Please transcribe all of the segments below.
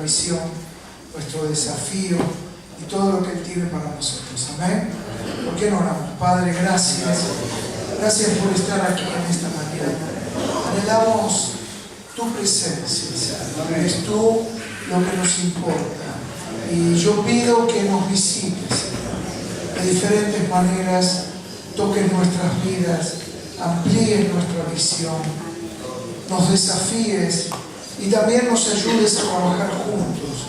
visión, nuestro desafío y todo lo que Él tiene para nosotros. Amén. ¿Por qué no oramos? Padre, gracias. Gracias por estar aquí en esta mañana. Anhelamos tu presencia, Señor. Es tú lo que nos importa. Y yo pido que nos visites, Señor, de diferentes maneras, toques nuestras vidas, amplíes nuestra visión, nos desafíes y también nos ayudes a trabajar juntos,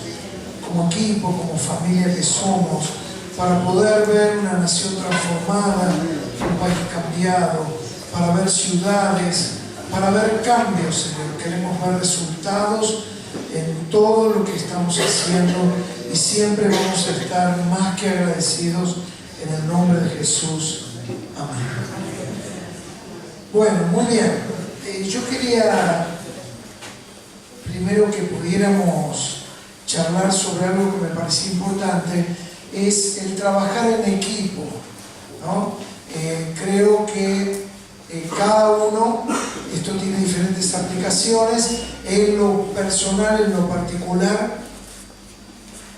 como equipo, como familia que somos, para poder ver una nación transformada, un país cambiado, para ver ciudades, para ver cambios, Señor. Queremos ver resultados en todo lo que estamos haciendo y siempre vamos a estar más que agradecidos en el nombre de Jesús. Amén. Bueno, muy bien. Yo quería primero que pudiéramos charlar sobre algo que me parecía importante, es el trabajar en equipo, ¿no? Creo que cada uno, esto tiene diferentes aplicaciones, en lo personal, en lo particular,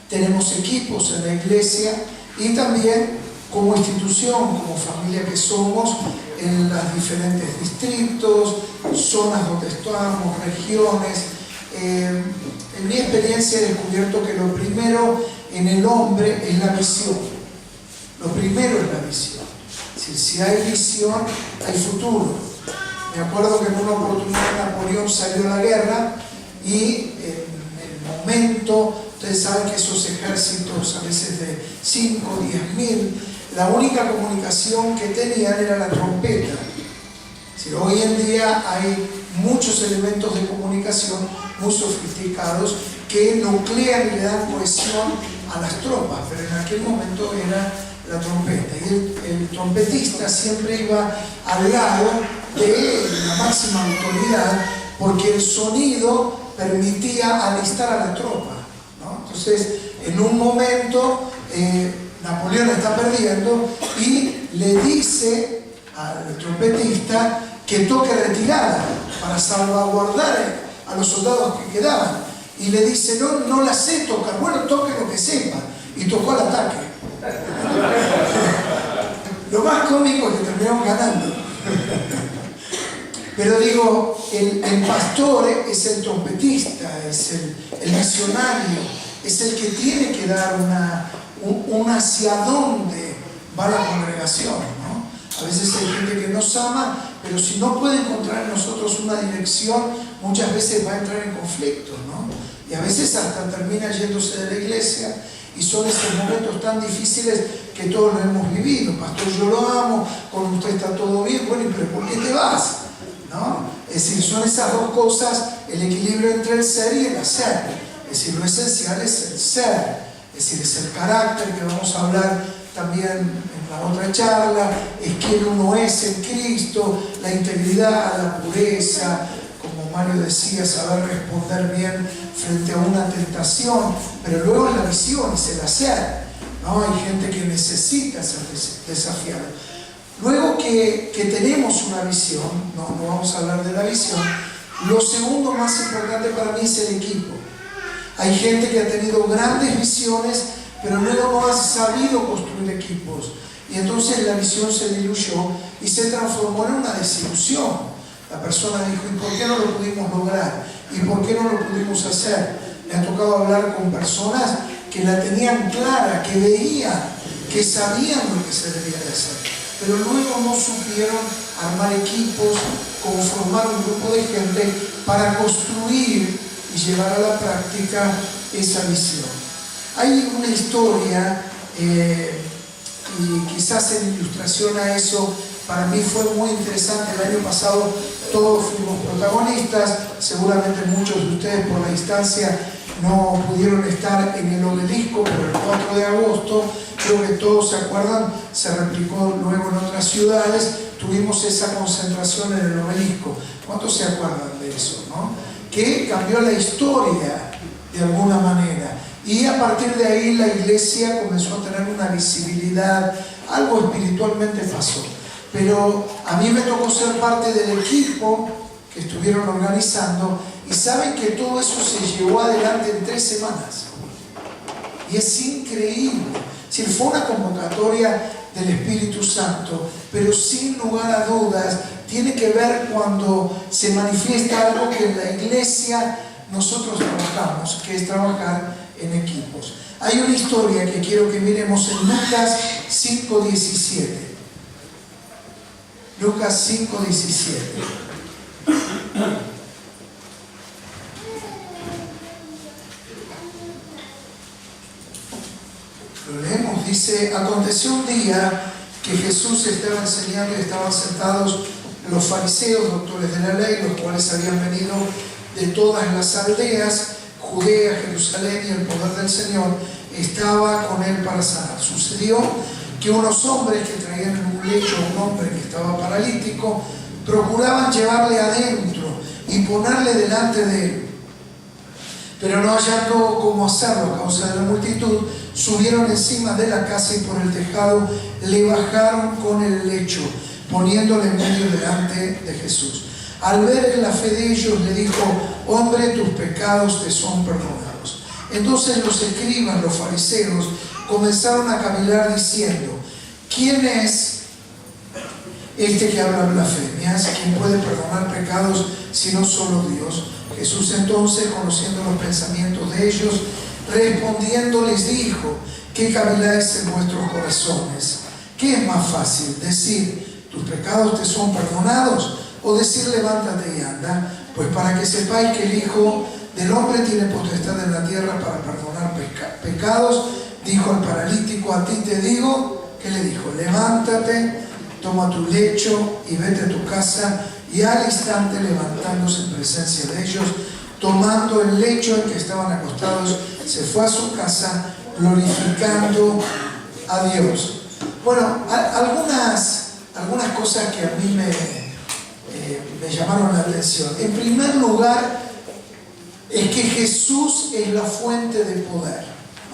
tenemos equipos en la iglesia y también como institución, como familia que somos, en los diferentes distritos, zonas donde estamos, regiones. En mi experiencia he descubierto que lo primero en el hombre es la visión. Lo primero es la visión. Si hay visión, hay futuro. Me acuerdo que en una oportunidad Napoleón salió a la guerra y en el momento, ustedes saben que esos ejércitos a veces de 5 o 10.000, la única comunicación que tenían era la trompeta. Hoy en día hay muchos elementos de comunicación muy sofisticados que nuclean y le dan cohesión a las tropas, pero en aquel momento era la trompeta. Y el trompetista siempre iba al lado de la máxima autoridad porque el sonido permitía alistar a la tropa, ¿no? Entonces, en un momento, Napoleón está perdiendo y le dice al trompetista que toque retirada para salvaguardar a los soldados que quedaban. Y le dice, no la sé tocar, bueno, toque lo que sepa. Y tocó al ataque. Lo más cómico es que terminaron ganando. Pero digo, el pastor es el trompetista, es el misionario, es el que tiene que dar un hacia dónde va la congregación, ¿no? A veces hay gente que nos ama, pero si no puede encontrar en nosotros una dirección, muchas veces va a entrar en conflicto, ¿no? Y a veces hasta termina yéndose de la iglesia, y son esos momentos tan difíciles que todos lo hemos vivido. Pastor, yo lo amo, con usted está todo bien, bueno, pero ¿por qué te vas? ¿No? Es decir, son esas dos cosas, el equilibrio entre el ser y el hacer. Es decir, lo esencial es el ser, es decir, es el carácter, que vamos a hablar también en la otra charla, es quién uno es en Cristo, la integridad, la pureza, como Mario decía, saber responder bien frente a una tentación, pero luego la visión es el hacer, ¿no? Hay gente que necesita ser desafiada. Luego que tenemos una visión, no vamos a hablar de la visión, lo segundo más importante para mí es el equipo. Hay gente que ha tenido grandes visiones, pero luego no ha sabido construir equipos. Y entonces la visión se diluyó y se transformó en una desilusión. La persona dijo, ¿y por qué no lo pudimos lograr? ¿Y por qué no lo pudimos hacer? Me ha tocado hablar con personas que la tenían clara, que veían, que sabían lo que se debía de hacer, pero luego no supieron armar equipos, conformar un grupo de gente para construir y llevar a la práctica esa visión. Hay una historia, y quizás en ilustración a eso, para mí fue muy interesante. El año pasado todos fuimos protagonistas, seguramente muchos de ustedes por la distancia no pudieron estar en el obelisco, pero el 4 de agosto, creo que todos se acuerdan, se replicó luego en otras ciudades, tuvimos esa concentración en el obelisco. ¿Cuántos se acuerdan de eso, no? Que cambió la historia de alguna manera. Y a partir de ahí la iglesia comenzó a tener una visibilidad, algo espiritualmente pasó. Pero a mí me tocó ser parte del equipo que estuvieron organizando, y saben que todo eso se llevó adelante en 3 semanas. Y es increíble. Si fue una convocatoria del Espíritu Santo, pero sin lugar a dudas tiene que ver cuando se manifiesta algo que en la iglesia nosotros trabajamos, que es trabajar en equipos. Hay una historia que quiero que miremos en Lucas 5:17. Lucas 5:17. Lo leemos, dice: aconteció un día que Jesús estaba enseñando y estaban sentados los fariseos, doctores de la ley, los cuales habían venido de todas las aldeas, Judea, Jerusalén, y el poder del Señor estaba con él para sanar. Sucedió que unos hombres que traían en un lecho a un hombre que estaba paralítico, procuraban llevarle adentro y ponerle delante de él. Pero no hallando cómo hacerlo a causa de la multitud, subieron encima de la casa y por el tejado le bajaron con el lecho, poniéndole en medio delante de Jesús. Al ver la fe de ellos, le dijo: hombre, tus pecados te son perdonados. Entonces los escribas, los fariseos, comenzaron a cavilar diciendo: ¿quién es este que habla blasfemias? ¿Quién puede perdonar pecados sino solo Dios? Jesús entonces, conociendo los pensamientos de ellos, respondiendo les dijo: ¿qué caviláis en vuestros corazones? ¿Qué es más fácil? ¿Decir, tus pecados te son perdonados? ¿O decir, levántate y anda? Pues para que sepáis que el Hijo del Hombre tiene potestad en la tierra para perdonar pecados, dijo al paralítico: a ti te digo. ¿Qué le dijo? Levántate, toma tu lecho y vete a tu casa. Y al instante, levantándose en presencia de ellos, tomando el lecho en que estaban acostados, se fue a su casa glorificando a Dios. Bueno, algunas cosas que a mí me llamaron la atención. En primer lugar, es que Jesús es la fuente de poder,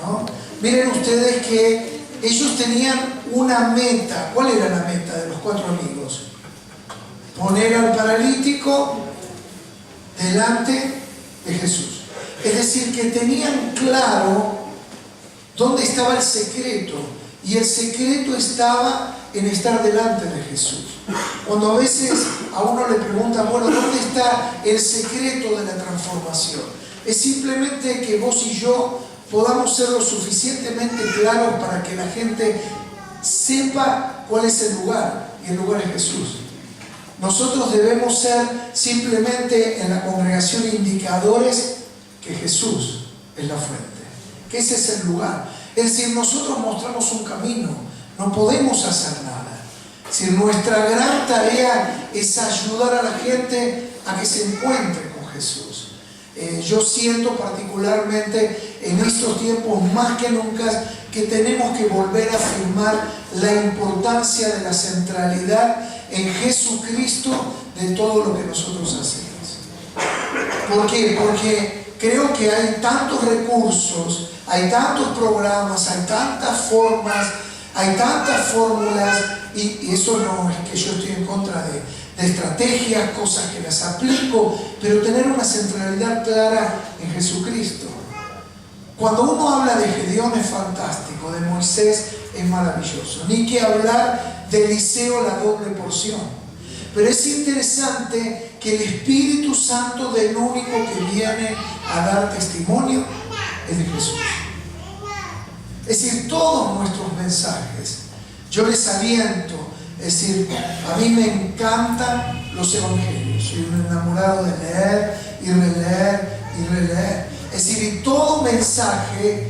¿no? Miren ustedes que ellos tenían una meta. ¿Cuál era la meta de los 4 amigos? Poner al paralítico delante de Jesús. Es decir, que tenían claro dónde estaba el secreto, y el secreto estaba en estar delante de Jesús. Cuando a veces a uno le preguntan, bueno, ¿dónde está el secreto de la transformación? Es simplemente que vos y yo podamos ser lo suficientemente claros para que la gente sepa cuál es el lugar, y el lugar es Jesús. Nosotros debemos ser simplemente en la congregación indicadores que Jesús es la fuente, que ese es el lugar. Es decir, nosotros mostramos un camino, no podemos hacer nada. Es decir, nuestra gran tarea es ayudar a la gente a que se encuentre con Jesús. Yo siento particularmente en estos tiempos más que nunca que tenemos que volver a afirmar la importancia de la centralidad en Jesucristo de todo lo que nosotros hacemos. ¿Por qué? Porque creo que hay tantos recursos, hay tantos programas, hay tantas formas, hay tantas fórmulas, y eso no es que yo estoy en contra de estrategias, cosas que las aplico, pero tener una centralidad clara en Jesucristo. Cuando uno habla de Gedeón es fantástico, de Moisés es maravilloso, ni que hablar de Eliseo, la doble porción. Pero es interesante que el Espíritu Santo del único que viene a dar testimonio es de Jesús. Es decir, todos nuestros mensajes, yo les aliento, es decir, a mí me encantan los evangelios, soy un enamorado de leer y releer y releer. Es decir, y todo mensaje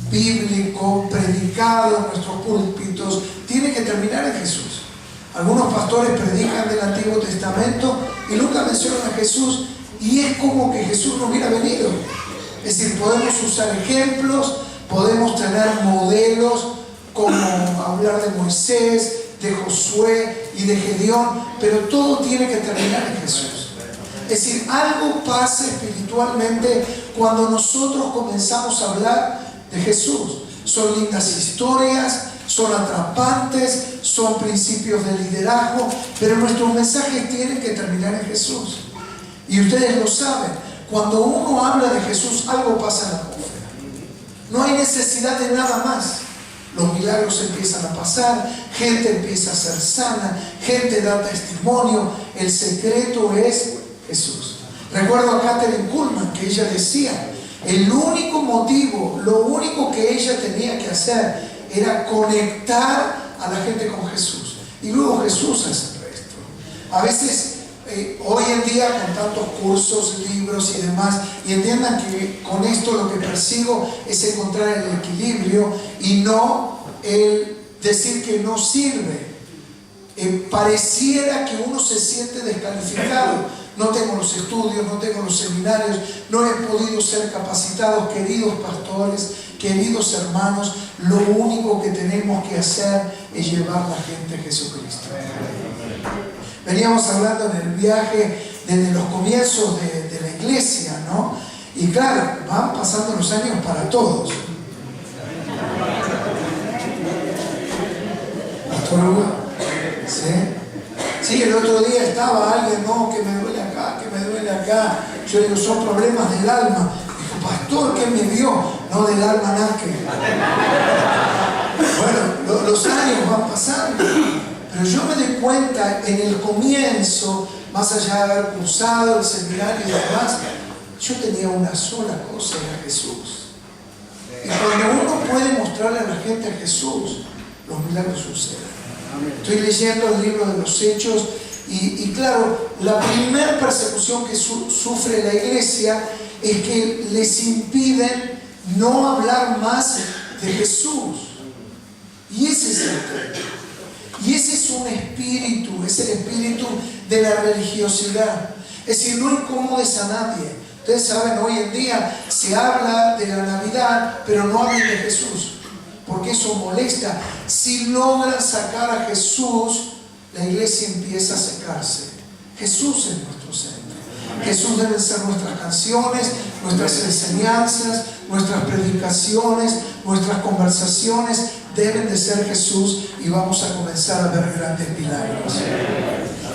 bíblico predicado en nuestros púlpitos tiene que terminar en Jesús. Algunos pastores predican del Antiguo Testamento y nunca mencionan a Jesús, y es como que Jesús no hubiera venido. Es decir, podemos usar ejemplos, podemos tener modelos como hablar de Moisés, de Josué y de Gedeón, pero todo tiene que terminar en Jesús. Es decir, algo pasa espiritualmente cuando nosotros comenzamos a hablar de Jesús. Son lindas historias, son atrapantes, son principios de liderazgo, pero nuestros mensajes tienen que terminar en Jesús. Y ustedes lo saben, cuando uno habla de Jesús, algo pasa en la atmósfera. No hay necesidad de nada más. Los milagros empiezan a pasar, gente empieza a ser sana, gente da testimonio. El secreto es Jesús. Recuerdo a Katherine Kuhlman que ella decía, el único motivo, lo único que ella tenía que hacer era conectar a la gente con Jesús. Y luego Jesús hace el resto. A veces, hoy en día, con tantos cursos, libros y demás, y entiendan que con esto lo que persigo es encontrar el equilibrio y no el decir que no sirve. Pareciera que uno se siente descalificado. No tengo los estudios, no tengo los seminarios, no he podido ser capacitado. Queridos pastores, queridos hermanos, lo único que tenemos que hacer es llevar a la gente a Jesucristo. Veníamos hablando en el viaje desde los comienzos de la iglesia, ¿no? Y claro, van pasando los años para todos. Pastor Hugo, ¿sí? Sí, el otro día estaba alguien, no, que me duele acá, que me duele acá. Yo digo, son problemas del alma. Dijo, pastor, ¿qué me dio? No, del alma nada que. Bueno, los años van pasando. Pero yo me doy cuenta en el comienzo, más allá de haber cursado el seminario y demás, yo tenía una sola cosa, era Jesús. Y cuando uno puede mostrarle a la gente a Jesús, los milagros suceden. Estoy leyendo el libro de los Hechos y claro, la primera persecución que sufre la iglesia es que les impiden no hablar más de Jesús. Y ese es el tema. Y ese es un espíritu, es el espíritu de la religiosidad. Es decir, no incomodes a nadie. Ustedes saben, hoy en día se habla de la Navidad, pero no hablan de Jesús, porque eso molesta. Si logran sacar a Jesús, la iglesia empieza a secarse. Jesús es nuestro centro. Jesús deben ser nuestras canciones, nuestras enseñanzas, nuestras predicaciones, nuestras conversaciones. Deben de ser Jesús y vamos a comenzar a ver grandes milagros.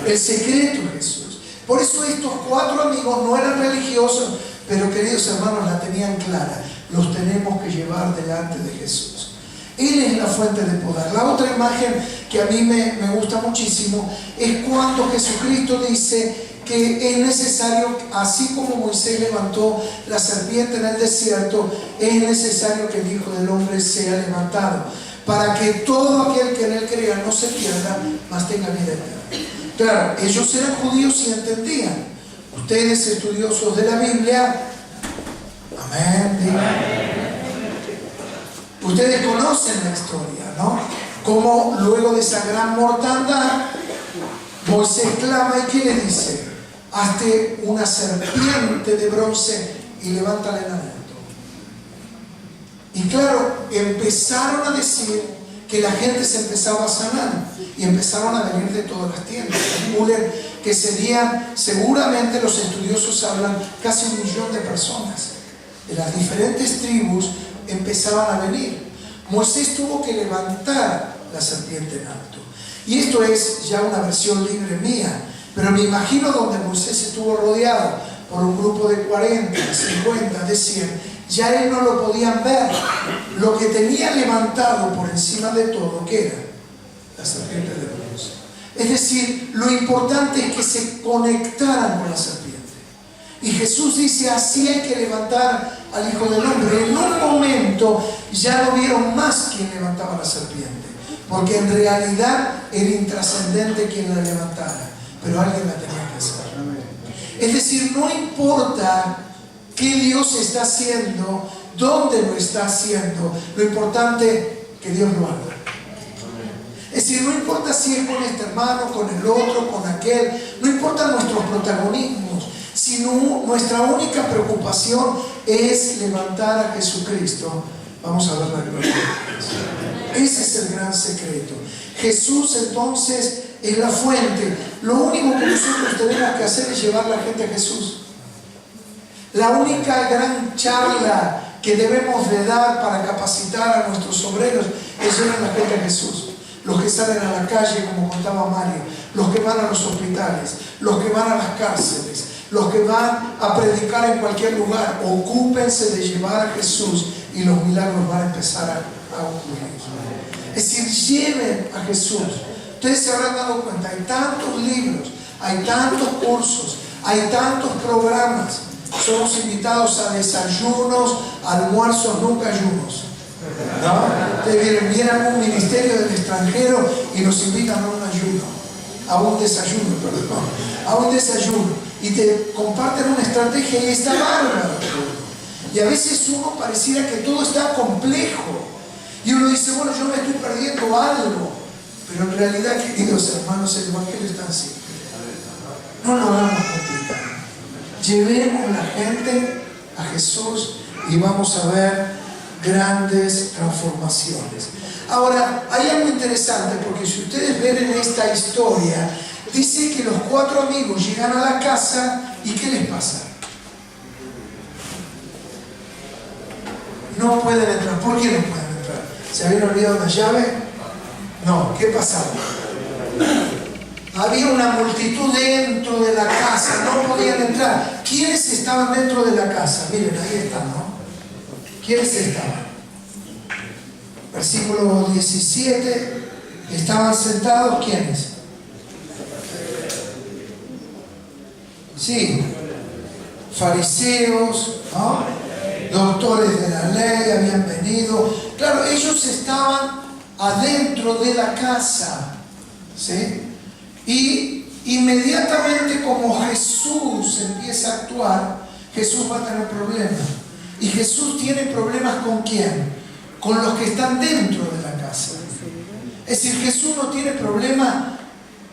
El secreto es Jesús. Por eso estos 4 amigos no eran religiosos, pero queridos hermanos, la tenían clara. Los tenemos que llevar delante de Jesús. Él es la fuente de poder. La otra imagen que a mí me gusta muchísimo es cuando Jesucristo dice que es necesario, así como Moisés levantó la serpiente en el desierto, es necesario que el Hijo del Hombre sea levantado, para que todo aquel que en él crea no se pierda, mas tenga vida eterna. Claro, ellos eran judíos y entendían. Ustedes, estudiosos de la Biblia, amén, digan. Ustedes conocen la historia, ¿no? Como luego de esa gran mortandad, Moisés clama y ¿qué le dice? Hazte una serpiente de bronce y levántala en alto. Y claro, empezaron a decir que la gente se empezaba a sanar y empezaron a venir de todas las tiendas. Calculen que serían, seguramente los estudiosos hablan, casi 1 millón de personas de las diferentes tribus empezaban a venir. Moisés tuvo que levantar la serpiente en alto. Y esto es ya una versión libre mía, pero me imagino donde Moisés estuvo rodeado por un grupo de 40, 50, de 100, ya él no lo podían ver. Lo que tenía levantado por encima de todo, ¿qué era? La serpiente de bronce. Es decir, lo importante es que se conectaran con la serpiente. Y Jesús dice, así hay que levantar al Hijo del Hombre. En un momento ya no vieron más quién levantaba la serpiente, porque en realidad era intrascendente quien la levantara, pero alguien la tenía que hacer. Es decir, no importa qué Dios está haciendo, dónde lo está haciendo, lo importante es que Dios lo haga. Es decir, no importa si es con este hermano, con el otro, con aquel, no importan nuestros protagonismos, sino nuestra única preocupación es levantar a Jesucristo. Vamos a ver la gloria de Dios. Ese es el gran secreto. Jesús entonces es la fuente. Lo único que nosotros tenemos que hacer es llevar a la gente a Jesús. La única gran charla que debemos de dar para capacitar a nuestros obreros es llevar a la gente a Jesús. Los que salen a la calle, como contaba Mario, los que van a los hospitales, los que van a las cárceles, los que van a predicar en cualquier lugar. Ocúpense de llevar a Jesús y los milagros van a empezar a ocurrir. Es decir, lleven a Jesús. Ustedes se habrán dado cuenta, hay tantos libros, hay tantos cursos, hay tantos programas. Somos invitados a desayunos, almuerzos, nunca ayunos. ¿No? Viene algún ministerio del extranjero y nos invitan a un ayuno, a un desayuno, perdón, a un desayuno. Y te comparten una estrategia y está bárbaro. Y a veces uno pareciera que todo está complejo. Y uno dice, bueno, yo me estoy perdiendo algo. Pero en realidad, queridos hermanos, el evangelio es tan simple. No lo hagamos complicado. Llevemos a la gente a Jesús y vamos a ver grandes transformaciones. Ahora, hay algo interesante, porque si ustedes ven en esta historia, dice que los 4 amigos llegan a la casa y ¿qué les pasa? No pueden entrar. ¿Por qué no pueden entrar? ¿Se habían olvidado la llave? No. ¿Qué pasaba? Había una multitud dentro de la casa, no podían entrar. ¿Quiénes estaban dentro de la casa? Miren, ahí están, ¿no? ¿Quiénes estaban? Versículo 17. Estaban sentados, ¿quiénes? Sí, fariseos, ¿no? Doctores de la ley habían venido. Claro, ellos estaban adentro de la casa, ¿sí? Y inmediatamente como Jesús empieza a actuar, Jesús va a tener problemas. Y Jesús tiene problemas ¿con quién? Con los que están dentro de la casa. Es decir, Jesús no tiene problema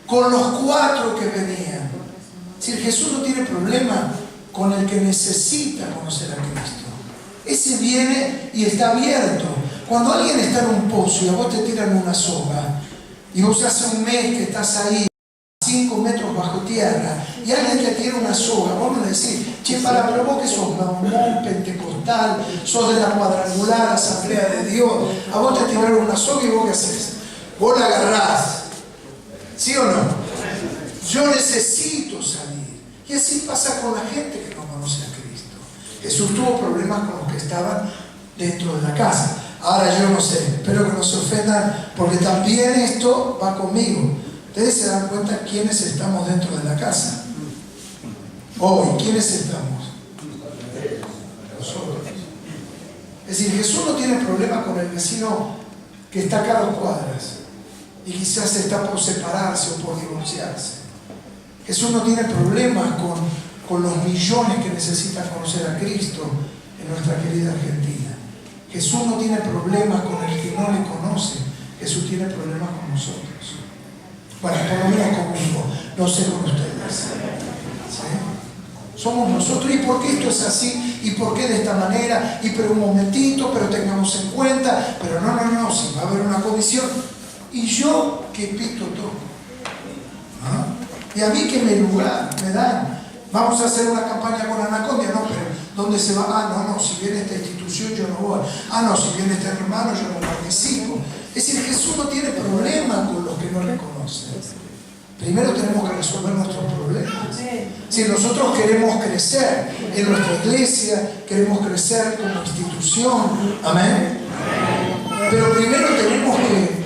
con los 4 que venían. Es decir, Jesús no tiene problema con el que necesita conocer a Cristo. Ese viene y está abierto. Cuando alguien está en un pozo y a vos te tiran una soga, y vos hace un mes que estás ahí, 5 metros bajo tierra, y alguien te tira una soga, vos me decís, che, pero vos que sos mamón, pentecostal, sos de la cuadrangular, asamblea de Dios, a vos te tiraron una soga y vos qué haces, vos la agarrás, ¿sí o no? Yo necesito salir. Y así pasa con la gente que no conoce a Cristo. Jesús tuvo problemas con los que estaban dentro de la casa. Ahora yo no sé, espero que no se ofendan, porque también esto va conmigo. Ustedes se dan cuenta quiénes estamos dentro de la casa. Hoy, ¿quiénes estamos? Nosotros. Es decir, Jesús no tiene problema con el vecino que está acá a 2 cuadras y quizás está por separarse o por divorciarse. Jesús no tiene problemas con los millones que necesitan conocer a Cristo en nuestra querida Argentina. Jesús no tiene problemas con el que no le conoce. Jesús tiene problemas con nosotros. Bueno, por lo menos conmigo, no sé con ustedes. ¿Sí? Somos nosotros. ¿Y por qué esto es así? ¿Y por qué de esta manera? Y pero un momentito, pero tengamos en cuenta. Pero no, si va a haber una comisión. ¿Y yo qué pito toco? ¿Ah? ¿Y a mí qué lugar me dan? Vamos a hacer una campaña con Anacondia, no, pero ¿dónde se va? No, si viene esta institución yo no voy. No, si viene este hermano yo no participo. Es decir, Jesús no tiene problema con los que no le conocen. Primero tenemos que resolver nuestros problemas. Si nosotros queremos crecer en nuestra iglesia, queremos crecer como institución, amén. Pero primero tenemos que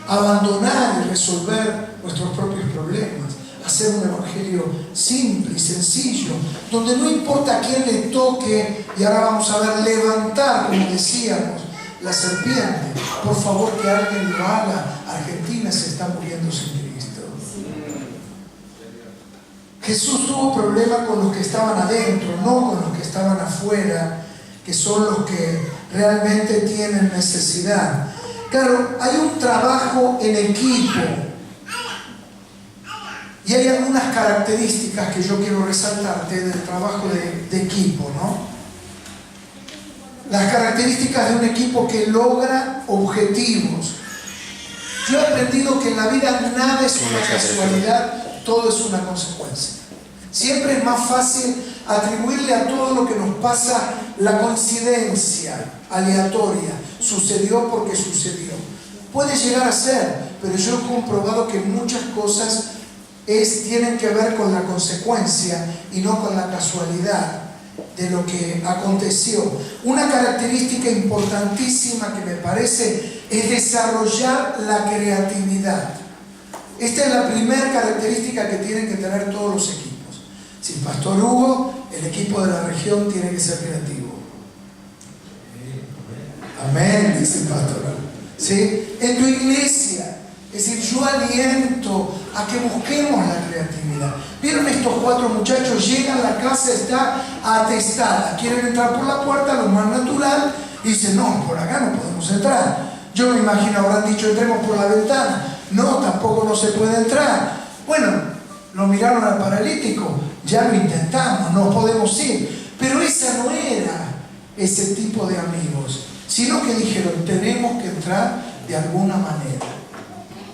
abandonar y resolver nuestros propios problemas. Hacer un evangelio simple y sencillo, donde no importa a quién le toque, y ahora vamos a ver, levantar, como decíamos, la serpiente. Por favor, que alguien lo haga. Argentina se está muriendo sin Cristo. Jesús tuvo problema con los que estaban adentro, no con los que estaban afuera, que son los que realmente tienen necesidad. Claro, hay un trabajo en equipo. Y hay algunas características que yo quiero resaltarte del trabajo de equipo, ¿no? Las características de un equipo que logra objetivos. Yo he aprendido que en la vida nada es una casualidad, todo es una consecuencia. Siempre es más fácil atribuirle a todo lo que nos pasa la coincidencia aleatoria. Sucedió porque sucedió. Puede llegar a ser, pero yo he comprobado que muchas cosas tienen que ver con la consecuencia y no con la casualidad de lo que aconteció. Una característica importantísima que me parece es desarrollar la creatividad. Esta es la primera característica que tienen que tener todos los equipos. Si Pastor Hugo, el equipo de la región tiene que ser creativo. Amén, dice el pastor. ¿Sí? En tu iglesia, es decir, yo aliento a que busquemos la creatividad. ¿Vieron estos 4 muchachos? Llegan, la casa está atestada. Quieren entrar por la puerta, lo más natural. Dicen, no, por acá no podemos entrar. Yo me imagino habrán dicho, entremos por la ventana. No, tampoco no se puede entrar. Bueno, lo miraron al paralítico. Ya lo intentamos, no podemos ir. Pero esa no era ese tipo de amigos, sino que dijeron, tenemos que entrar de alguna manera,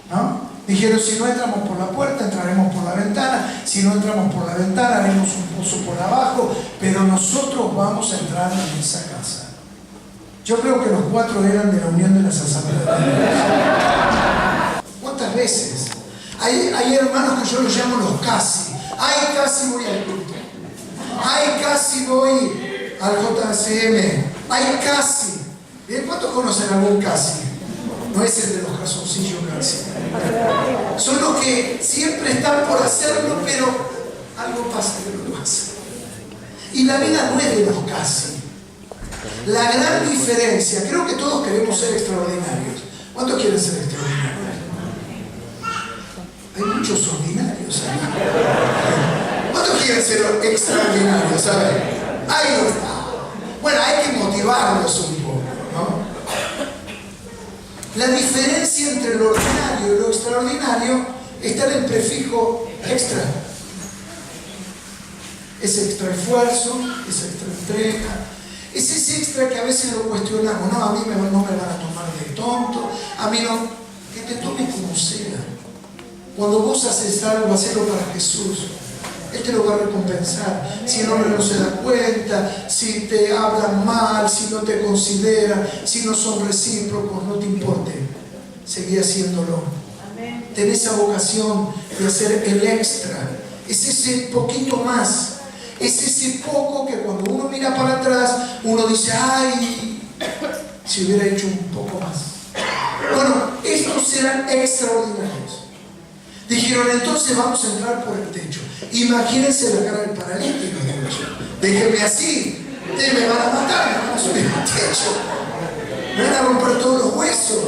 ¿no? Dijeron, si no entramos por la puerta, entraremos por la ventana. Si no entramos por la ventana, haremos un pozo por abajo, pero nosotros vamos a entrar en esa casa. Yo creo que los 4 eran de la Unión de las Asambleas de Dios. ¿Cuántas veces? Hay hermanos que yo los llamo los casi. Ay, casi voy al culto. Ay, casi voy al JCM. Ay, casi. ¿Bien? ¿Cuántos conocen algún casi? No es el de los calzoncillos casi. Son los que siempre están por hacerlo, pero algo pasa que no lo hacen. Y la vida no es de los casi. La gran diferencia, creo que todos queremos ser extraordinarios. ¿Cuántos quieren ser extraordinarios? Hay muchos ordinarios ahí. ¿Cuántos quieren ser extraordinarios? A ver, ahí no está. Bueno, hay que motivarlos un poco, ¿no? La diferencia entre lo ordinario y lo extraordinario está en el prefijo extra. Es extra esfuerzo, es extra entrega, es ese extra que a veces lo cuestionamos. No, a mí no me van a tomar de tonto, a mí no, que te tome como sea. Cuando vos haces algo, hacelo para Jesús. Él te lo va a recompensar. Si el hombre no se da cuenta, si te hablan mal, si no te consideran, si no son recíprocos, no te importe. Seguí haciéndolo. Amén. Ten esa vocación de hacer el extra. Es ese poquito más. Es ese poco que cuando uno mira para atrás, uno dice, ay, si hubiera hecho un poco más. Bueno, estos serán extraordinarios. Dijeron, entonces vamos a entrar por el techo. Imagínense la cara del paralítico. Déjenme así. Ustedes me van a matar, me van a subir al techo. Me van a romper todos los huesos.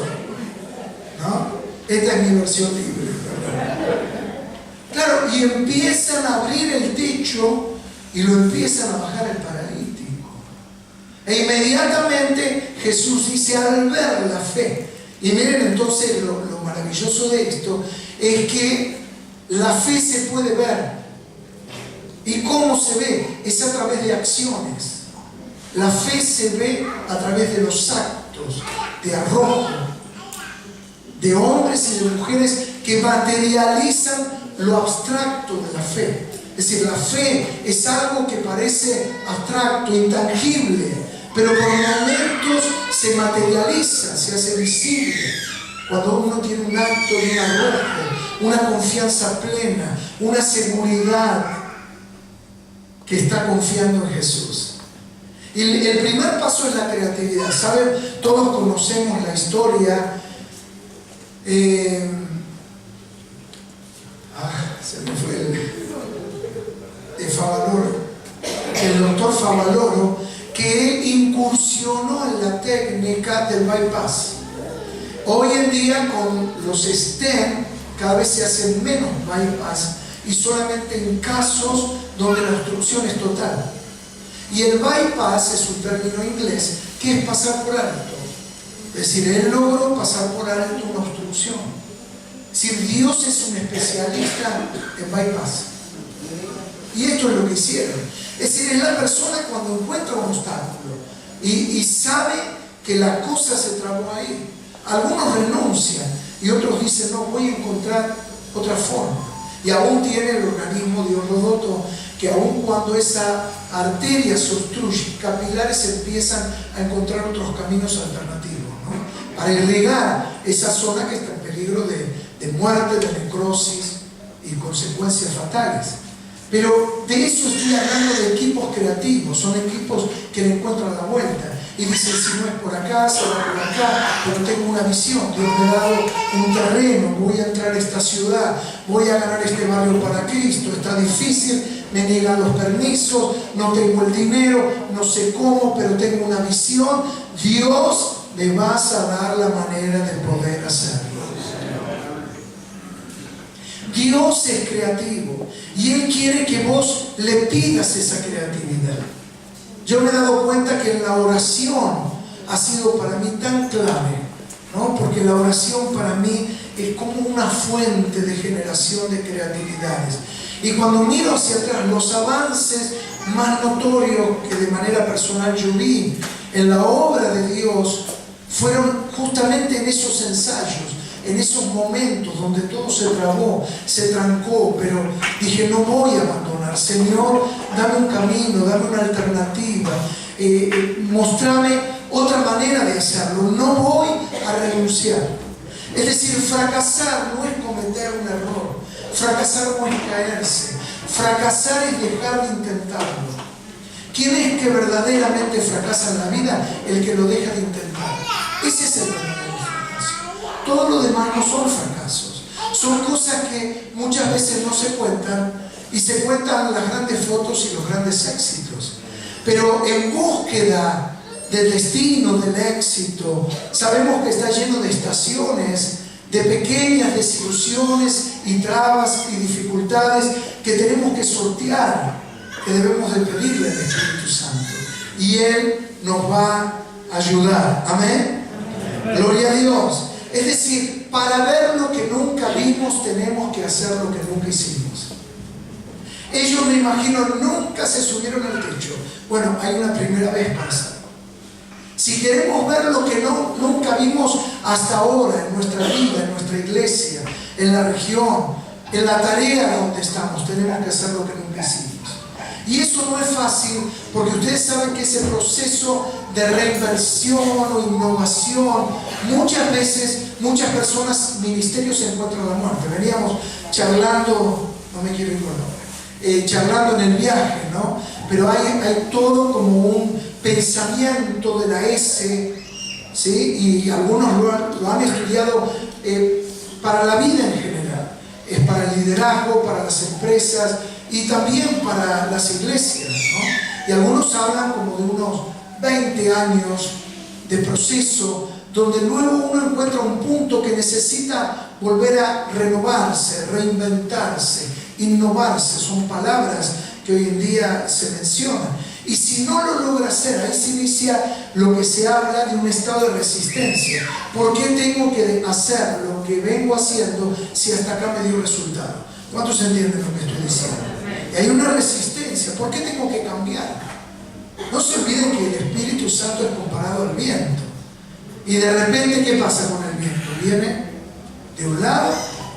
¿No? Esta es mi versión libre. Claro, y empiezan a abrir el techo y lo empiezan a bajar el paralítico. E inmediatamente Jesús dice, al ver la fe. Y miren entonces lo maravilloso de esto es que la fe se puede ver. ¿Y cómo se ve? Es a través de acciones. La fe se ve a través de los actos de arrojo de hombres y de mujeres que materializan lo abstracto de la fe. Es decir, la fe es algo que parece abstracto, intangible, pero por momentos se materializa, se hace visible. Cuando uno tiene un acto de un arrojo, una confianza plena, una seguridad que está confiando en Jesús. Y el primer paso es la creatividad. ¿Saben? Todos conocemos la historia. Se me fue de Favaloro. El doctor Favaloro, que él incursionó en la técnica del bypass. Hoy en día con los stent cada vez se hacen menos bypass y solamente en casos donde la obstrucción es total. Y el bypass es un término inglés que es pasar por alto. Es decir, él logró pasar por alto una obstrucción. Es decir, Dios es un especialista en bypass. Y esto es lo que hicieron. Es decir, es la persona cuando encuentra un obstáculo y sabe que la cosa se trabó ahí. Algunos renuncian y otros dicen, no, voy a encontrar otra forma. Y aún tiene el organismo de Orodoto, que aún cuando esa arteria se obstruye, capilares empiezan a encontrar otros caminos alternativos, ¿no? Para irrigar esa zona que está en peligro de muerte, de necrosis y consecuencias fatales. Pero de eso estoy hablando, de equipos creativos. Son equipos que le encuentran la vuelta y dicen, si no es por acá, será por acá, pero tengo una visión. Dios me ha dado un terreno, voy a entrar a esta ciudad, voy a ganar este barrio para Cristo. Está difícil, me niegan los permisos, no tengo el dinero, no sé cómo, pero tengo una visión. Dios le vas a dar la manera de poder hacerlo. Dios es creativo y Él quiere que vos le pidas esa creatividad. Yo me he dado cuenta que la oración ha sido para mí tan clave, ¿no? Porque la oración para mí es como una fuente de generación de creatividades. Y cuando miro hacia atrás, los avances más notorios que de manera personal yo vi en la obra de Dios fueron justamente en esos ensayos, en esos momentos donde todo se trabó, se trancó, pero dije, no voy a abandonar. Señor, dame un camino, dame una alternativa, mostrame otra manera de hacerlo. No voy a renunciar. Es decir, fracasar no es cometer un error, fracasar no es caerse, fracasar es dejar de intentarlo. ¿Quién es que verdaderamente fracasa en la vida? El que lo deja de intentar. Ese es el verdadero fracaso. Todo lo demás no son fracasos. Son cosas que muchas veces no se cuentan y se cuentan las grandes fotos y los grandes éxitos. Pero en búsqueda del destino, del éxito, sabemos que está lleno de estaciones, de pequeñas desilusiones y trabas y dificultades que tenemos que sortear, que debemos de pedirle al Espíritu Santo. Y Él nos va a ayudar. Amén. Gloria a Dios. Es decir, para ver lo que nunca vimos, tenemos que hacer lo que nunca hicimos. Ellos, me imagino, nunca se subieron al techo. Bueno, hay una primera vez para hacerlo. Si queremos ver lo que nunca vimos hasta ahora en nuestra vida, en nuestra iglesia, en la región, en la tarea donde estamos, tenemos que hacer lo que nunca hicimos. Y eso no es fácil, porque ustedes saben que ese proceso de reinversión o innovación, muchas veces, muchas personas, ministerios se encuentran a la muerte. Veníamos charlando, no me quiero ir con nombre, charlando en el viaje, ¿no? Pero hay todo como un pensamiento de la S, ¿sí? Y algunos lo han estudiado para la vida en general. Es para el liderazgo, para las empresas y también para las iglesias, ¿no? Y algunos hablan como de unos 20 años de proceso, donde luego uno encuentra un punto que necesita volver a renovarse, reinventarse, innovarse. Son palabras que hoy en día se mencionan. Y si no lo logra hacer, ahí se inicia lo que se habla de un estado de resistencia. ¿Por qué tengo que hacer lo que vengo haciendo si hasta acá me dio resultado? ¿Cuántos entienden lo que estoy diciendo? Y hay una resistencia. ¿Por qué tengo que cambiar? No se olviden que el Espíritu Santo es comparado al viento. Y de repente, ¿qué pasa con el viento? Viene de un lado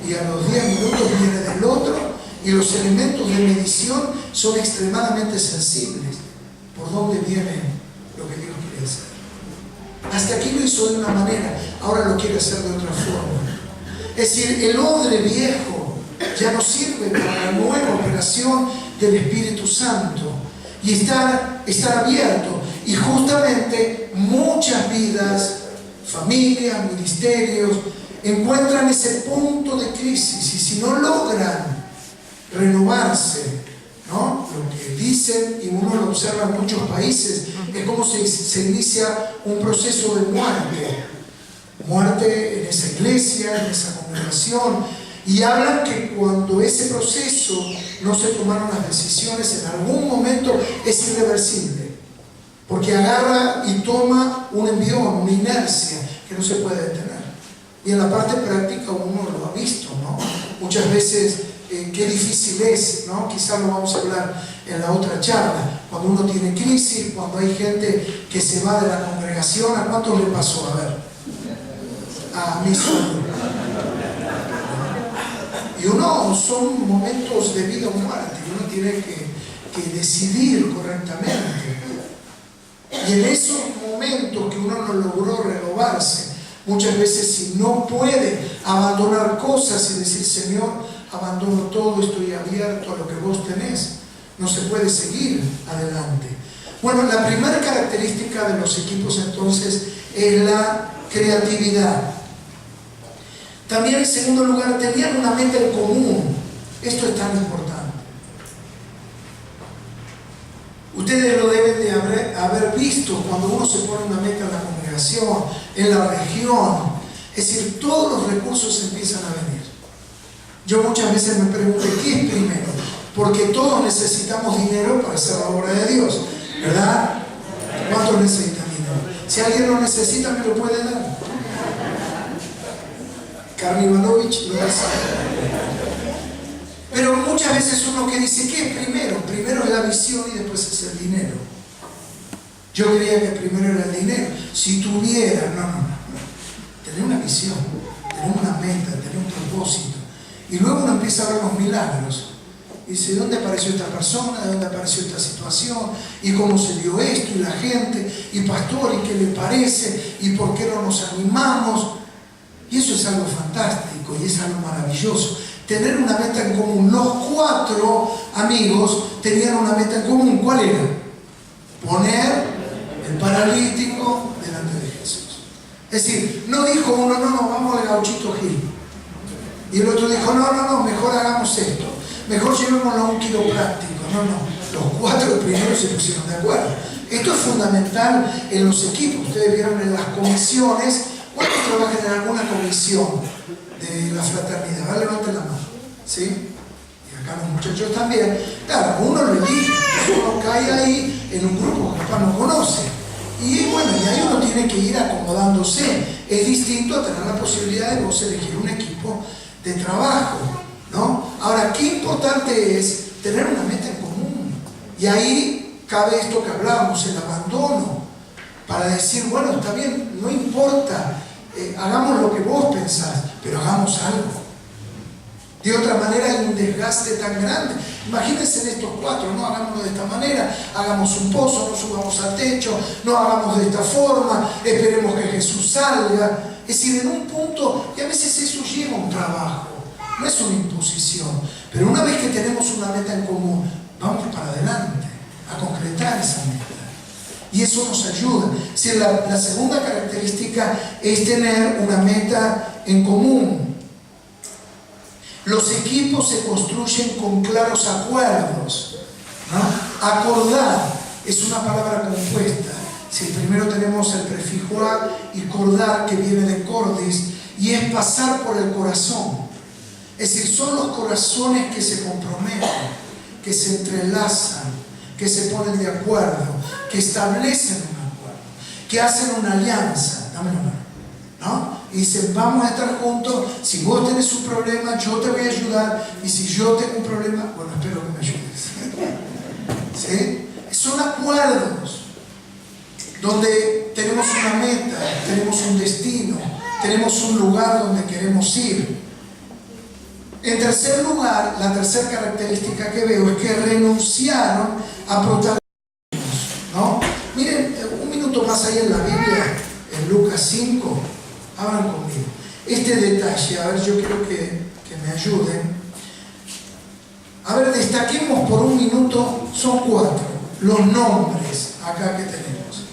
y a los 10 minutos viene del otro. Y los elementos de medición son extremadamente sensibles. ¿Por dónde viene lo que Dios quiere hacer? Hasta aquí lo hizo de una manera, ahora lo quiere hacer de otra forma. Es decir, el odre viejo ya no sirve para la nueva operación del Espíritu Santo. Y estar abierto. Y justamente muchas vidas, familias, ministerios, encuentran ese punto de crisis. Y si no logran renovarse, ¿no? Lo que dicen, y uno lo observa en muchos países, es como se inicia un proceso de muerte en esa iglesia, en esa congregación, y hablan que cuando ese proceso no se tomaron las decisiones, en algún momento es irreversible, porque agarra y toma un envión, una inercia que no se puede detener. Y en la parte práctica uno lo ha visto, ¿no? Muchas veces qué difícil es, ¿no? Quizás lo vamos a hablar en la otra charla, cuando uno tiene crisis, cuando hay gente que se va de la congregación. ¿A cuántos le pasó? A ver, a mí solo. Y son momentos de vida o muerte, y uno tiene que decidir correctamente. Y en esos momentos que uno no logró renovarse, muchas veces, si no puede abandonar cosas y decir, Señor, abandono todo, estoy abierto a lo que vos tenés. No se puede seguir adelante. Bueno, la primera característica de los equipos entonces es la creatividad. También en segundo lugar, tenían una meta en común. Esto es tan importante. Ustedes lo deben de haber visto cuando uno se pone una meta en la congregación, en la región. Es decir, todos los recursos empiezan a venir. Yo muchas veces me pregunto, ¿qué es primero? Porque todos necesitamos dinero para hacer la obra de Dios, ¿verdad? ¿Cuántos necesitan dinero? Si alguien lo necesita, me lo puede dar. Carmen Ivanovich lo dice. Pero muchas veces uno que dice, ¿qué es primero? Primero es la visión y después es el dinero. Yo creía que primero era el dinero. Si tuviera, no. Tener una visión, tener una meta, tener un propósito. Y luego uno empieza a ver los milagros. Y dice, ¿de dónde apareció esta persona? ¿De dónde apareció esta situación? ¿Y cómo se dio esto? Y la gente, y pastor, ¿y qué le parece? ¿Y por qué no nos animamos? Y eso es algo fantástico y es algo maravilloso. Tener una meta en común. Los 4 amigos tenían una meta en común. ¿Cuál era? Poner el paralítico delante de Jesús. Es decir, no dijo uno, no, vamos al Gauchito Gil. Y el otro dijo, no, mejor hagamos esto. Mejor llevémoslo a un quiropráctico. No. Los 4 primeros se pusieron de acuerdo. Esto es fundamental en los equipos. Ustedes vieron en las comisiones. ¿Cuántos trabajan en alguna comisión de la fraternidad? ¿Vale? Levanten la mano. ¿Sí? Y acá los muchachos también. Claro, uno lo elige. Uno cae ahí en un grupo que capaz no conoce. Y bueno, y ahí uno tiene que ir acomodándose. Es distinto a tener la posibilidad de vos elegir un equipo de trabajo, ¿no? Ahora, qué importante es tener una meta en común. Y ahí cabe esto que hablábamos, el abandono, para decir, bueno, está bien, no importa, hagamos lo que vos pensás, pero hagamos algo. De otra manera hay un desgaste tan grande. Imagínense en estos 4, no hagámoslo de esta manera, hagamos un pozo, no subamos al techo, no hagamos de esta forma, esperemos que Jesús salga. Es decir, en un punto, y a veces eso lleva un trabajo, no es una imposición, pero una vez que tenemos una meta en común, vamos para adelante a concretar esa meta. Y eso nos ayuda. Es decir, la segunda característica es tener una meta en común. Los equipos se construyen con claros acuerdos, ¿no? Acordar es una palabra compuesta. Si primero tenemos el prefijo a y cordar, que viene de cordis, y es pasar por el corazón. Es decir, son los corazones que se comprometen, que se entrelazan, que se ponen de acuerdo, que establecen un acuerdo, que hacen una alianza. Dame la mano, ¿no? Y dicen, vamos a estar juntos. Si vos tenés un problema, yo te voy a ayudar. Y si yo tengo un problema, bueno, espero que me ayudes. ¿Sí? Son acuerdos donde tenemos una meta, tenemos un destino, tenemos un lugar donde queremos ir. En tercer lugar, la tercera característica que veo es que renunciaron a protagonismos, ¿no? Miren, un minuto más ahí en la Biblia, en Lucas 5, hablan conmigo. Este detalle, a ver, yo quiero que me ayuden. A ver, destaquemos por un minuto, son 4, los nombres acá que tenemos.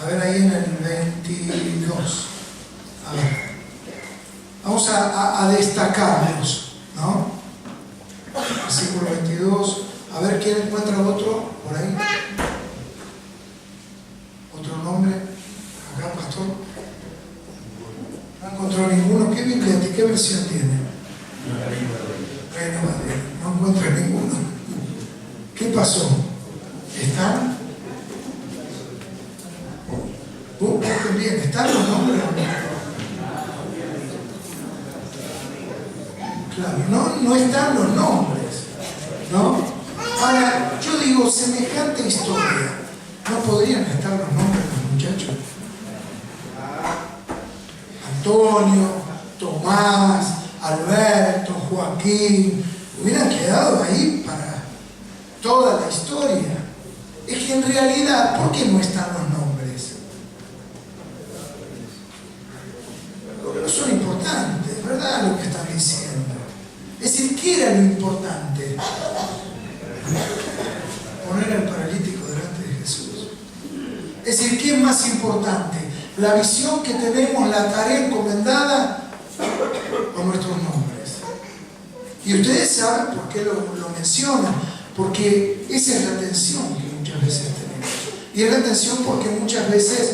A ver, ahí en el 22. A ver. Vamos a destacarlos, ¿no? Versículo 22. A ver, ¿quién encuentra otro por ahí? ¿Otro nombre? Acá, pastor. No encontró ninguno. ¿Qué Biblia? ¿Qué versión tiene? No encuentra ninguno. ¿Qué pasó? ¿Están? Busquen bien. ¿Están los nombres? Claro, no están los nombres, ¿no? Ahora, yo digo, semejante historia, ¿no podrían estar los nombres de los muchachos? Antonio, Tomás, Alberto, Joaquín, hubieran quedado ahí para toda la historia. Es que en realidad, ¿por qué no están los nombres? Porque no son importantes, ¿verdad? Lo que están diciendo. Es decir, ¿Qué era lo importante? Poner al paralítico delante de Jesús. Es decir, ¿qué es más importante? ¿La visión que tenemos, la tarea encomendada o nuestros nombres? Y ustedes saben por qué lo mencionan, porque esa es la tensión que muchas veces tenemos. Y es la tensión porque muchas veces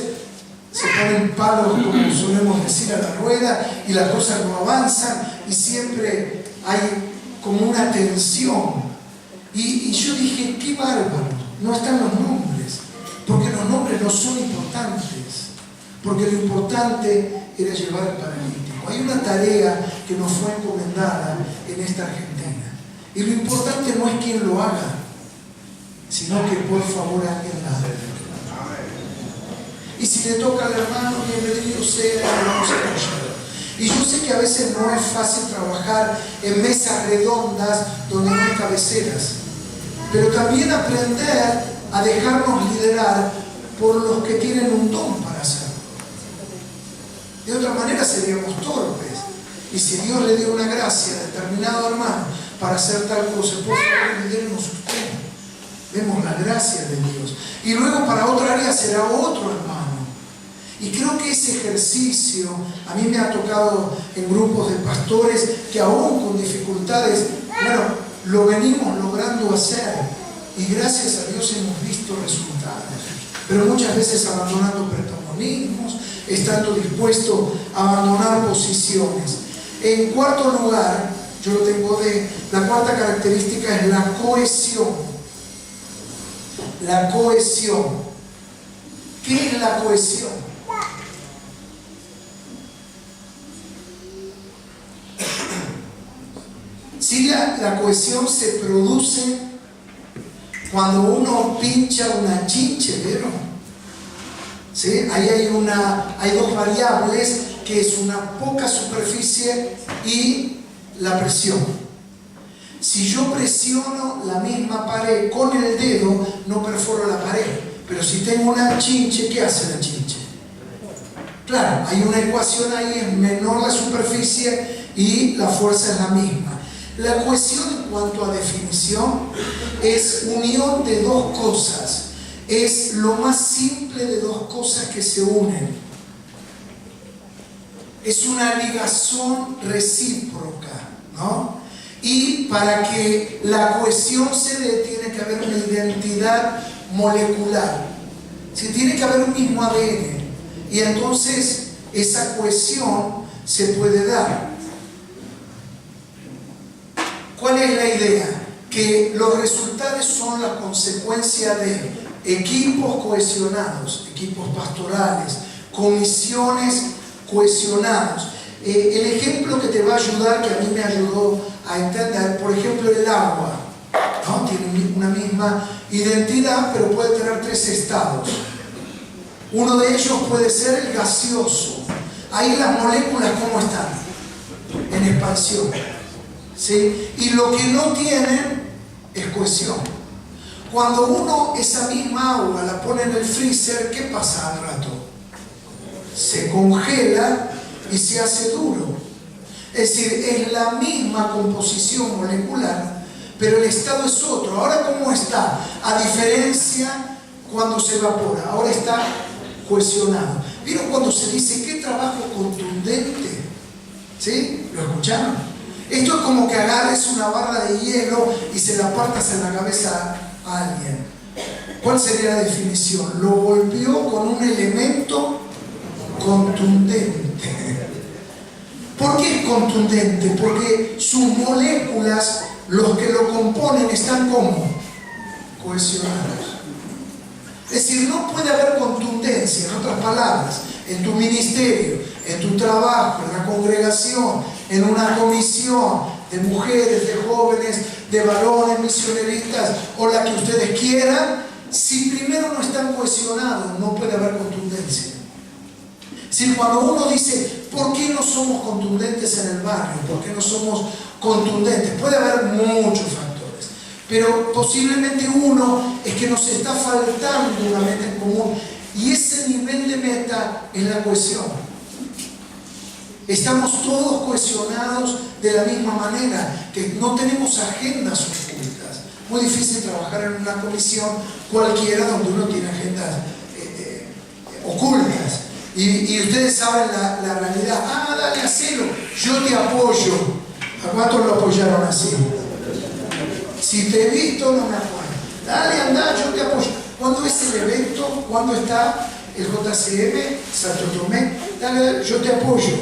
se ponen palos, como solemos decir, a la rueda y las cosas no avanzan y siempre hay como una tensión. Y yo dije, qué bárbaro, no están los nombres, porque los nombres no son importantes, porque lo importante era llevar al paralítico. Hay una tarea que nos fue encomendada en esta Argentina, y lo importante no es quién lo haga, sino que por favor alguien la haga. Y si le toca al hermano, bienvenido sea, vamos a apoyar. Y yo sé que a veces no es fácil trabajar en mesas redondas donde no hay cabeceras, pero también aprender a dejarnos liderar por los que tienen un don para hacerlo. De otra manera seríamos torpes. Y si Dios le dio una gracia a determinado hermano para hacer tal cosa, por favor, lidérenos usted. Vemos la gracia de Dios. Y luego para otra área será otro hermano. Y creo que ese ejercicio, a mí me ha tocado en grupos de pastores que aún con dificultades, bueno, lo venimos logrando hacer. Y gracias a Dios hemos visto resultados. Pero muchas veces abandonando protagonismos, estando dispuesto a abandonar posiciones. En cuarto lugar, yo lo tengo la cuarta característica es la cohesión. La cohesión. ¿Qué es la cohesión? Sí, la cohesión se produce cuando uno pincha una chinche, ¿vieron? ¿Sí? Ahí hay dos variables, que es una poca superficie y la presión. Si yo presiono la misma pared con el dedo, no perforo la pared. Pero si tengo una chinche, ¿qué hace la chinche? Claro, hay una ecuación ahí, es menor la superficie y la fuerza es la misma. La cohesión en cuanto a definición es unión de dos cosas. Es lo más simple de dos cosas que se unen. Es una ligación recíproca, ¿no? Y para que la cohesión se dé, tiene que haber una identidad molecular. Sí, tiene que haber un mismo ADN. Y entonces esa cohesión se puede dar. ¿Cuál es la idea? Que los resultados son la consecuencia de equipos cohesionados, equipos pastorales, comisiones cohesionados. El ejemplo que te va a ayudar, que a mí me ayudó a entender, por ejemplo, el agua, ¿no? Tiene una misma identidad, pero puede tener tres estados. Uno de ellos puede ser el gaseoso. Ahí las moléculas, ¿cómo están? En expansión. ¿Sí? Y lo que no tienen es cohesión. Cuando uno esa misma agua la pone en el freezer, ¿qué pasa al rato? Se congela y se hace duro. Es decir, es la misma composición molecular, pero el estado es otro. Ahora, ¿cómo está? A diferencia cuando se evapora, ahora está cohesionado. ¿Vieron cuando se dice qué trabajo contundente? ¿Sí? ¿Lo escucharon? Esto es como que agarres una barra de hielo y se la partas en la cabeza a alguien. ¿Cuál sería la definición? Lo golpeó con un elemento contundente. ¿Por qué es contundente? Porque sus moléculas, los que lo componen, están como cohesionados. Es decir, no puede haber contundencia, en otras palabras, en tu ministerio, en tu trabajo, en la congregación, en una comisión de mujeres, de jóvenes, de varones, misioneristas o la que ustedes quieran, si primero no están cohesionados, no puede haber contundencia. Si cuando uno dice, ¿por qué no somos contundentes en el barrio? ¿Por qué no somos contundentes? Puede haber muchos factores, pero posiblemente uno es que nos está faltando una meta en común, y ese nivel de meta es la cohesión. Estamos todos cohesionados de la misma manera, que no tenemos agendas ocultas. Muy difícil trabajar en una comisión cualquiera donde uno tiene agendas ocultas. Y ustedes saben la realidad. Ah, dale, hacelo, yo te apoyo. ¿A cuántos lo apoyaron así? Si te he visto, no me apoyo. Dale, anda, yo te apoyo. ¿Cuándo es el evento? ¿Cuándo está el JCM, Santo Tomé? Dale, yo te apoyo,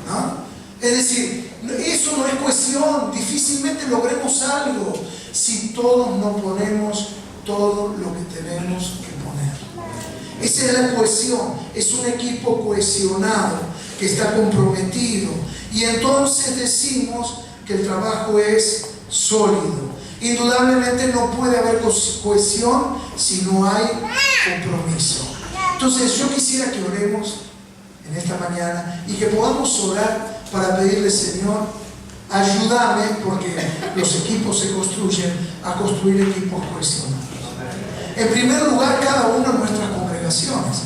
¿no? Es decir, eso no es cohesión. Difícilmente logremos algo si todos no ponemos todo lo que tenemos que poner. Esa es la cohesión. Es un equipo cohesionado que está comprometido. Y entonces decimos que el trabajo es sólido. Indudablemente no puede haber cohesión si no hay compromiso. Entonces yo quisiera que oremos en esta mañana y que podamos orar para pedirle: Señor, ayúdame, porque los equipos se construyen, a construir equipos cohesionados. En primer lugar, cada una de nuestras congregaciones,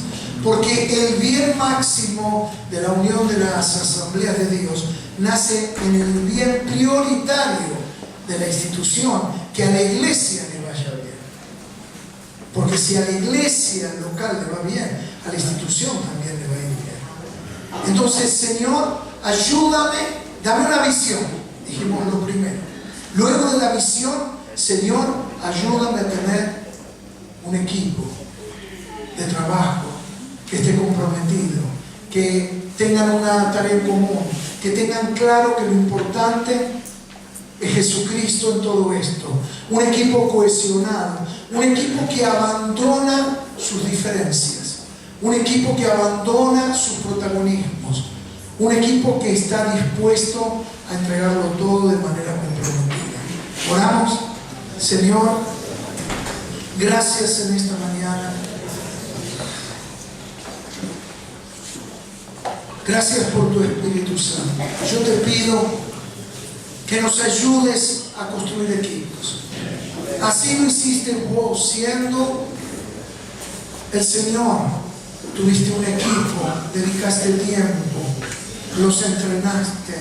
porque el bien máximo de la unión de las asambleas de Dios nace en el bien prioritario de la institución, que a la iglesia le vaya bien. Porque si a la iglesia local le va bien, a la institución también le va a ir bien. Entonces, Señor, ayúdame, dame una visión, dijimos lo primero. Luego de la visión, Señor, ayúdame a tener un equipo de trabajo que esté comprometido, que tengan una tarea en común, que tengan claro que lo importante es Jesucristo en todo esto. Un equipo cohesionado, un equipo que abandona sus diferencias, un equipo que abandona sus protagonismos, un equipo que está dispuesto a entregarlo todo de manera comprometida. Oramos. Señor, gracias en esta mañana. Gracias por tu Espíritu Santo. Yo te pido que nos ayudes a construir equipos. Así lo hiciste vos, siendo el Señor. Tuviste un equipo, dedicaste tiempo, los entrenaste.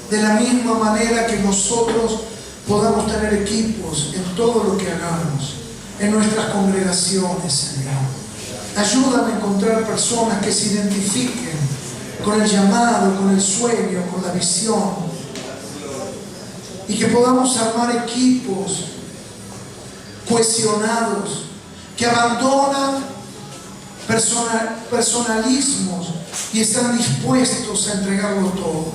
De la misma manera que nosotros podamos tener equipos en todo lo que hagamos, en nuestras congregaciones, Señor. Ayúdame a encontrar personas que se identifiquen con el llamado, con el sueño, con la visión, y que podamos armar equipos cohesionados, que abandonan personalismos y están dispuestos a entregarlo todo.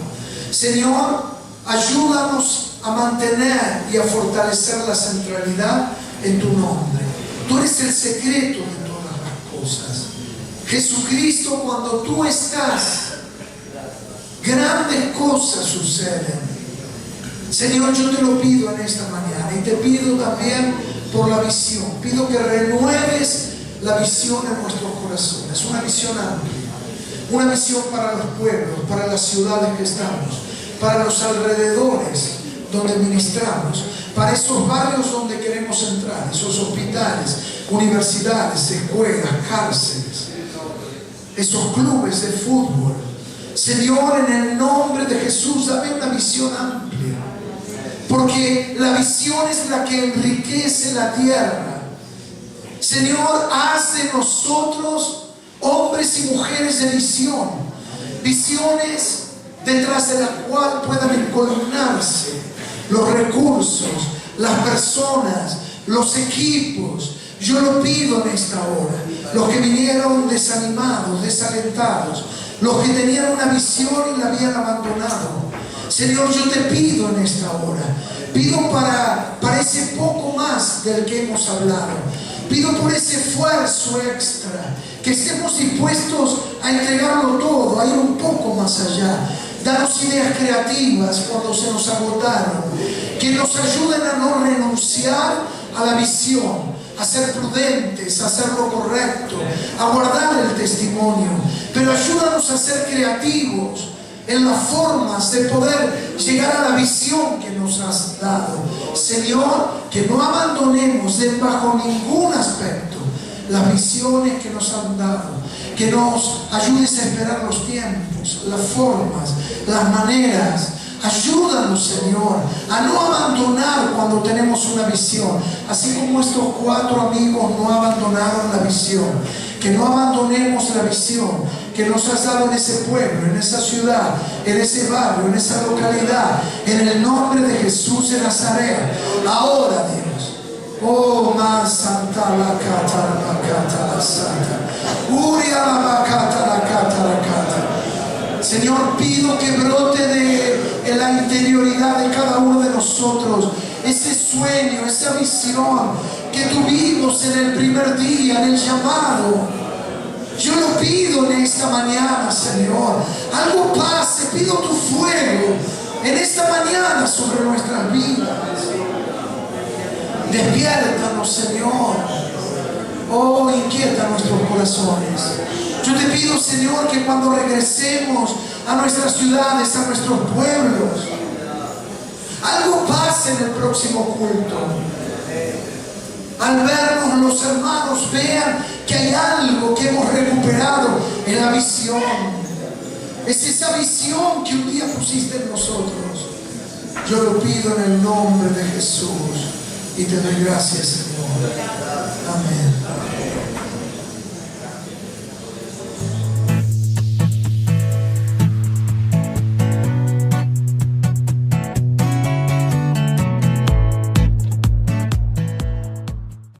Señor, ayúdanos a mantener y a fortalecer la centralidad en tu nombre. Tú eres el secreto de todas las cosas. Jesucristo, cuando tú estás, grandes cosas suceden. Señor, yo te lo pido en esta mañana, y te pido también por la visión. Pido que renueves la visión en nuestros corazones, una visión amplia, una visión para los pueblos, para las ciudades que estamos, para los alrededores donde ministramos, para esos barrios donde queremos entrar, esos hospitales, universidades, escuelas, cárceles, esos clubes de fútbol. Señor, en el nombre de Jesús, dame una visión amplia, porque la visión es la que enriquece la tierra. Señor, haz de nosotros hombres y mujeres de visión, visiones detrás de la cual puedan encolumnarse los recursos, las personas, los equipos. Yo lo pido en esta hora. Los que vinieron desanimados, desalentados, los que tenían una visión y la habían abandonado. Señor, yo te pido en esta hora, pido para ese poco más del que hemos hablado, pido por ese esfuerzo extra, que estemos dispuestos a entregarlo todo, a ir un poco más allá. Danos ideas creativas cuando se nos agotaron, que nos ayuden a no renunciar a la visión, a ser prudentes, a hacer lo correcto, a guardar el testimonio, pero ayúdanos a ser creativos en las formas de poder llegar a la visión que nos has dado. Señor, que no abandonemos bajo ningún aspecto las visiones que nos han dado, que nos ayudes a esperar los tiempos, las formas, las maneras. Ayúdanos, Señor, a no abandonar cuando tenemos una visión, así como estos 4 amigos no abandonaron la visión. Que no abandonemos la visión que nos has dado en ese pueblo, en esa ciudad, en ese barrio, en esa localidad, en el nombre de Jesús de Nazaret. Ahora, Dios, oh, más santa la cata la santa, uria la cata la cata. Señor, pido que brote de la interioridad de cada uno de nosotros ese sueño, esa visión que tuvimos en el primer día, en el llamado. Yo lo pido en esta mañana, Señor. Algo pase, pido tu fuego en esta mañana sobre nuestras vidas. Despiértanos, Señor. Oh, inquieta nuestros corazones. Yo te pido, Señor, que cuando regresemos a nuestras ciudades, a nuestros pueblos, algo pase en el próximo culto. Al vernos, los hermanos vean que hay algo que hemos recuperado en la visión. Es esa visión que un día pusiste en nosotros. Yo lo pido en el nombre de Jesús y te doy gracias, Señor. Amén.